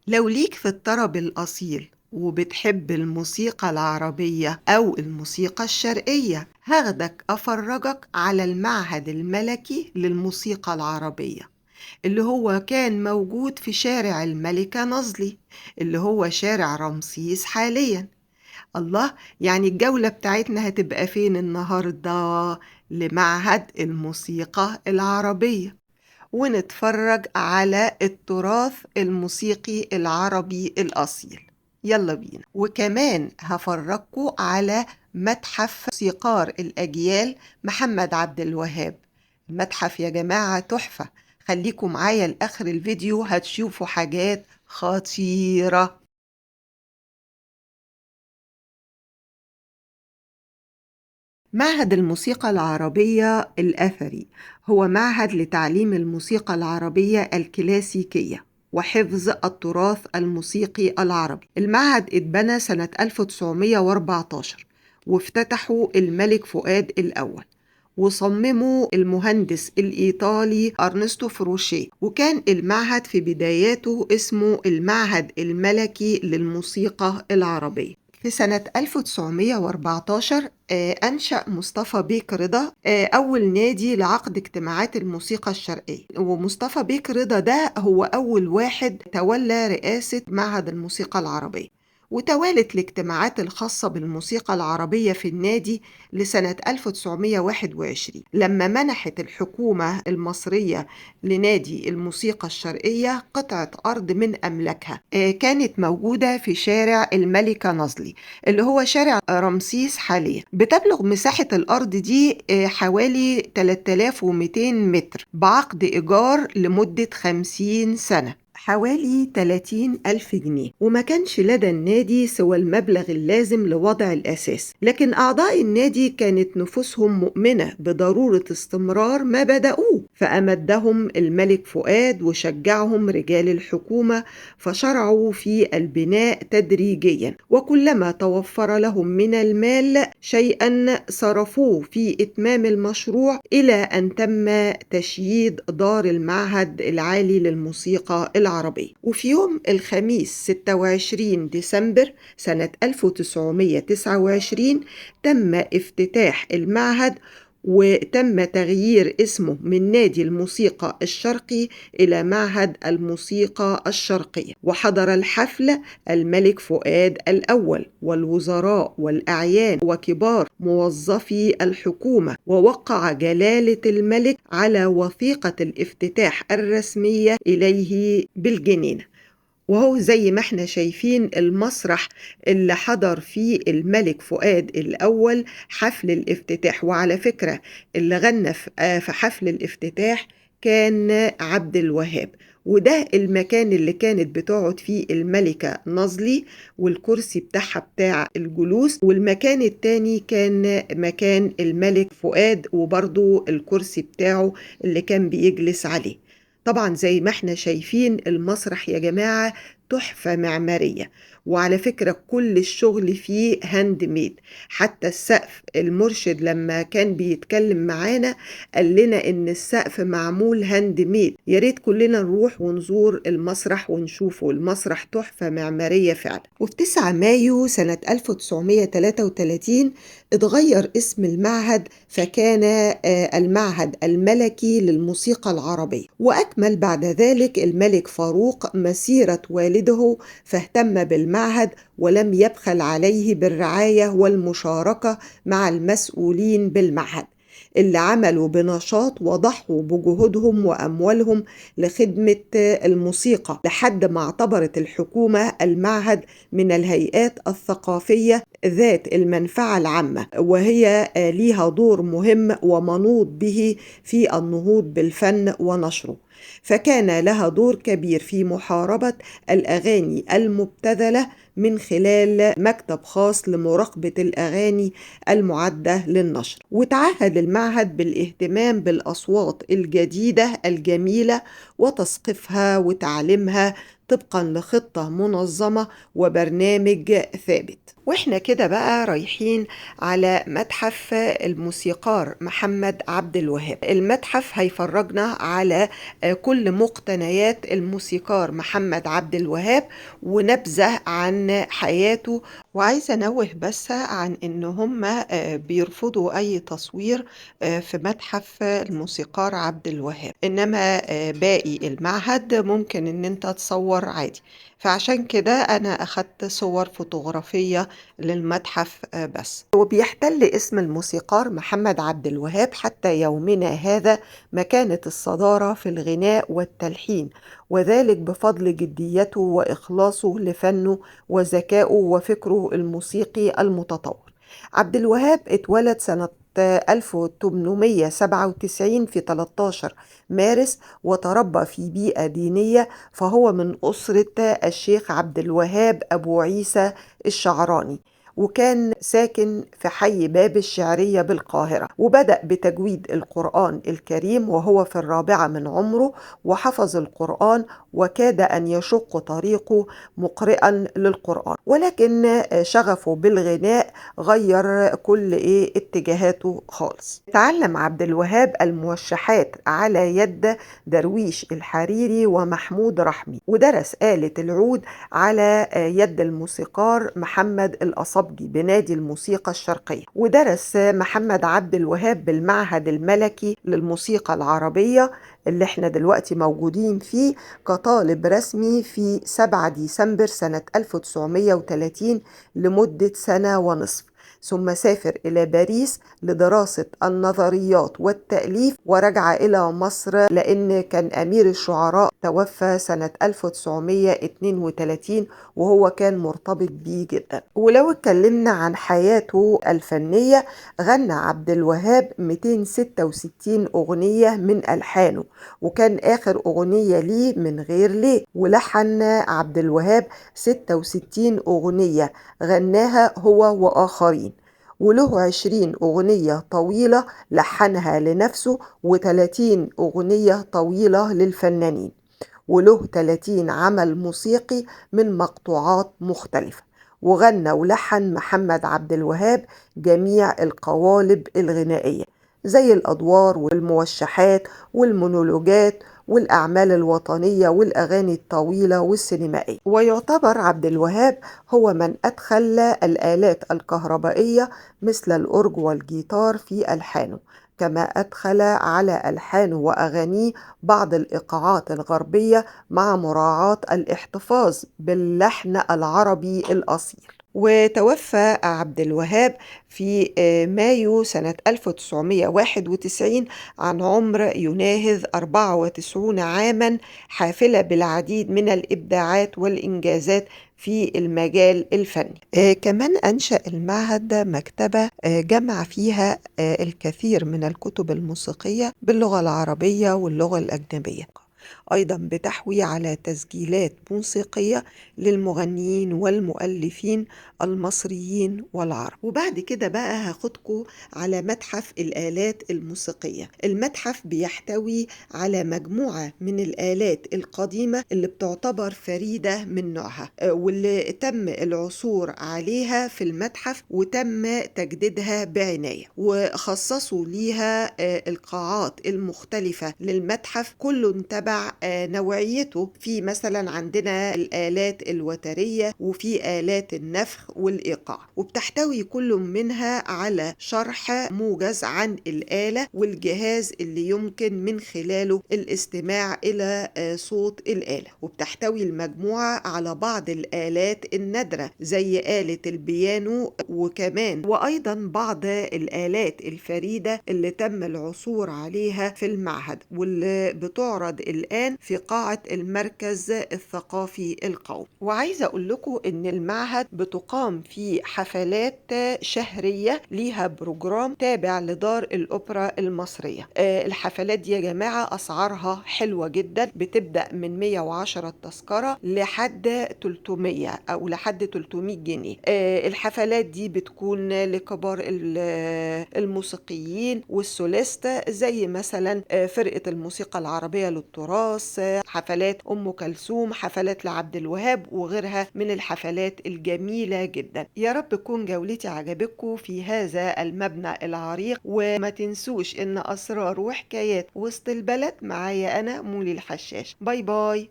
لو ليك في الطرب الأصيل وبتحب الموسيقى العربية أو الموسيقى الشرقية، هاخدك أفرجك على المعهد الملكي للموسيقى العربية اللي هو كان موجود في شارع الملكة نظلي، اللي هو شارع رمسيس حاليا. الله، يعني الجولة بتاعتنا هتبقى فين النهاردة؟ لمعهد الموسيقى العربية، ونتفرج على التراث الموسيقي العربي الأصيل. يلا بينا. وكمان هفرجكم على متحف موسيقار الأجيال محمد عبد الوهاب. المتحف يا جماعة تحفة، خليكم معايا لآخر الفيديو هتشوفوا حاجات خطيرة. معهد الموسيقى العربية الأثري هو معهد لتعليم الموسيقى العربية الكلاسيكية وحفظ التراث الموسيقي العربي. المعهد اتبنى سنة 1914 وافتتحه الملك فؤاد الأول، وصممه المهندس الإيطالي أرنستو فروشيه. وكان المعهد في بداياته اسمه المعهد الملكي للموسيقى العربية. في سنة 1914 أنشأ مصطفى بيك رضا أول نادي لعقد اجتماعات الموسيقى الشرقية. ومصطفى بيك رضا ده هو أول واحد تولى رئاسة معهد الموسيقى العربية. وتوالت الاجتماعات الخاصة بالموسيقى العربية في النادي لسنة 1921 لما منحت الحكومة المصرية لنادي الموسيقى الشرقية قطعة أرض من أملاكها كانت موجودة في شارع الملكة نظلي، اللي هو شارع رمسيس حاليا. بتبلغ مساحة الأرض دي حوالي 3200 متر بعقد إيجار لمدة 50 سنة، حوالي 30 ألف جنيه. وما كانش لدى النادي سوى المبلغ اللازم لوضع الأساس، لكن أعضاء النادي كانت نفوسهم مؤمنة بضرورة استمرار ما بدأوه، فأمدهم الملك فؤاد وشجعهم رجال الحكومة، فشرعوا في البناء تدريجيا، وكلما توفر لهم من المال شيئا صرفوه في إتمام المشروع إلى أن تم تشييد دار المعهد العالي للموسيقى العربية. وفي يوم الخميس 26 ديسمبر سنة 1929 تم افتتاح المعهد، وتم تغيير اسمه من نادي الموسيقى الشرقي إلى معهد الموسيقى الشرقية. وحضر الحفل الملك فؤاد الأول والوزراء والأعيان وكبار موظفي الحكومة، ووقع جلالة الملك على وثيقة الافتتاح الرسمية إليه بالجنينة. وهو زي ما احنا شايفين المسرح اللي حضر فيه الملك فؤاد الأول حفل الافتتاح. وعلى فكرة اللي غنى في حفل الافتتاح كان عبد الوهاب. وده المكان اللي كانت بتقعد فيه الملكة نظلي، والكرسي بتاعها بتاع الجلوس، والمكان التاني كان مكان الملك فؤاد وبرضو الكرسي بتاعه اللي كان بيجلس عليه. طبعا زي ما احنا شايفين المسرح يا جماعة تحفة معمارية، وعلى فكرة كل الشغل فيه هاند ميد. حتى السقف، المرشد لما كان بيتكلم معانا قال لنا ان السقف معمول هاند ميد. يا ريت كلنا نروح ونزور المسرح ونشوفه، المسرح تحفة معمارية فعلا. وفي 9 مايو سنة 1933 اتغير اسم المعهد فكان المعهد الملكي للموسيقى العربية. وأكمل بعد ذلك الملك فاروق مسيرة والده، فاهتم بالمعهد ولم يبخل عليه بالرعاية والمشاركة مع المسؤولين بالمعهد، اللي عملوا بنشاط وضحوا بجهودهم وأموالهم لخدمة الموسيقى، لحد ما اعتبرت الحكومة المعهد من الهيئات الثقافية ذات المنفعة العامة، وهي ليها دور مهم ومنوط به في النهوض بالفن ونشره. فكان لها دور كبير في محاربة الأغاني المبتذلة من خلال مكتب خاص لمراقبة الأغاني المعدة للنشر. وتعهد المعهد بالاهتمام بالأصوات الجديدة الجميلة وتثقيفها وتعليمها طبقا لخطة منظمة وبرنامج ثابت. واحنا كده بقى رايحين على متحف الموسيقار محمد عبد الوهاب. المتحف هيفرجنا على كل مقتنيات الموسيقار محمد عبد الوهاب ونبذة عن حياته. وعايزة أنوه بس عن إن هم بيرفضوا أي تصوير في متحف الموسيقار عبد الوهاب، إنما باقي المعهد ممكن إن أنت تصور عادي. فعشان كده أنا أخدت صور فوتوغرافية للمتحف بس. وبيحتل اسم الموسيقار محمد عبد الوهاب حتى يومنا هذا مكانة الصدارة في الغناء والتلحين، وذلك بفضل جديته وإخلاصه لفنه وذكائه وفكره الموسيقي المتطور. عبد الوهاب اتولد سنة 1897 في 13 مارس، وتربى في بيئة دينية، فهو من أسرة الشيخ عبد الوهاب أبو عيسى الشعراني، وكان ساكن في حي باب الشعرية بالقاهرة. وبدأ بتجويد القرآن الكريم وهو في الرابعة من عمره، وحفظ القرآن وكاد أن يشق طريقه مقرئا للقرآن، ولكن شغفه بالغناء غير كل اتجاهاته خالص. تعلم عبد الوهاب الموشحات على يد درويش الحريري ومحمود رحمي، ودرس آلة العود على يد الموسيقار محمد الأصبجي بنادي الموسيقى الشرقية. ودرس محمد عبد الوهاب بالمعهد الملكي للموسيقى العربية اللي احنا دلوقتي موجودين فيه كطالب رسمي في 7 ديسمبر سنة 1930 لمدة سنة ونصف، ثم سافر إلى باريس لدراسة النظريات والتأليف، ورجع إلى مصر لأن كان أمير الشعراء توفى سنة 1932 وهو كان مرتبط بيه جدا. ولو اتكلمنا عن حياته الفنية، غنى عبد الوهاب 266 أغنية من ألحانه، وكان آخر أغنية ليه من غير ليه. ولحن عبد الوهاب 66 أغنية غناها هو وآخرين، وله 20 أغنية طويلة لحنها لنفسه، و30 أغنية طويلة للفنانين، وله 30 عمل موسيقي من مقطوعات مختلفة. وغنى ولحن محمد عبد الوهاب جميع القوالب الغنائية زي الأدوار والموشحات والمونولوجات والأعمال الوطنية والأغاني الطويلة والسينمائية. ويعتبر عبد الوهاب هو من أدخل الآلات الكهربائية مثل الأورج والجيتار في ألحانه، كما أدخل على ألحانه وأغانيه بعض الإيقاعات الغربية مع مراعاة الاحتفاظ باللحن العربي الأصيل. وتوفى عبد الوهاب في مايو سنة 1991 عن عمر يناهز 94 عاما، حافلة بالعديد من الإبداعات والإنجازات في المجال الفني. كمان أنشأ المعهد مكتبة جمع فيها الكثير من الكتب الموسيقية باللغة العربية واللغة الأجنبية، أيضا بتحوي على تسجيلات موسيقية للمغنيين والمؤلفين المصريين والعرب. وبعد كده بقى هاخدكم على متحف الآلات الموسيقية. المتحف بيحتوي على مجموعة من الآلات القديمة اللي بتعتبر فريدة من نوعها، واللي تم العثور عليها في المتحف وتم تجديدها بعناية، وخصصوا ليها القاعات المختلفة للمتحف كل تبع نوعيته. في مثلا عندنا الآلات الوترية وفي آلات النفخ والإيقاع، وبتحتوي كل منها على شرح موجز عن الآلة والجهاز اللي يمكن من خلاله الاستماع إلى صوت الآلة. وبتحتوي المجموعة على بعض الآلات النادرة زي آلة البيانو، وكمان وأيضا بعض الآلات الفريدة اللي تم العثور عليها في المعهد، واللي بتعرض الآن في قاعة المركز الثقافي القومي. وعايزة أقول لكم إن المعهد بتقام فيه حفلات شهرية ليها بروجرام تابع لدار الأوبرا المصرية. الحفلات دي يا جماعة أسعارها حلوة جدا، بتبدأ من 110 التذكرة لحد 300 أو لحد 300 جنيه. الحفلات دي بتكون لكبار الموسيقيين والسوليست، زي مثلا فرقة الموسيقى العربية للتراث، الخاص، حفلات أم كلثوم، حفلات لعبد الوهاب وغيرها من الحفلات الجميلة جدا. يا رب تكون جولتي عجبتكم في هذا المبنى العريق، وما تنسوش إن أسرار وحكايات وسط البلد معايا أنا مولي الحشاش. باي باي.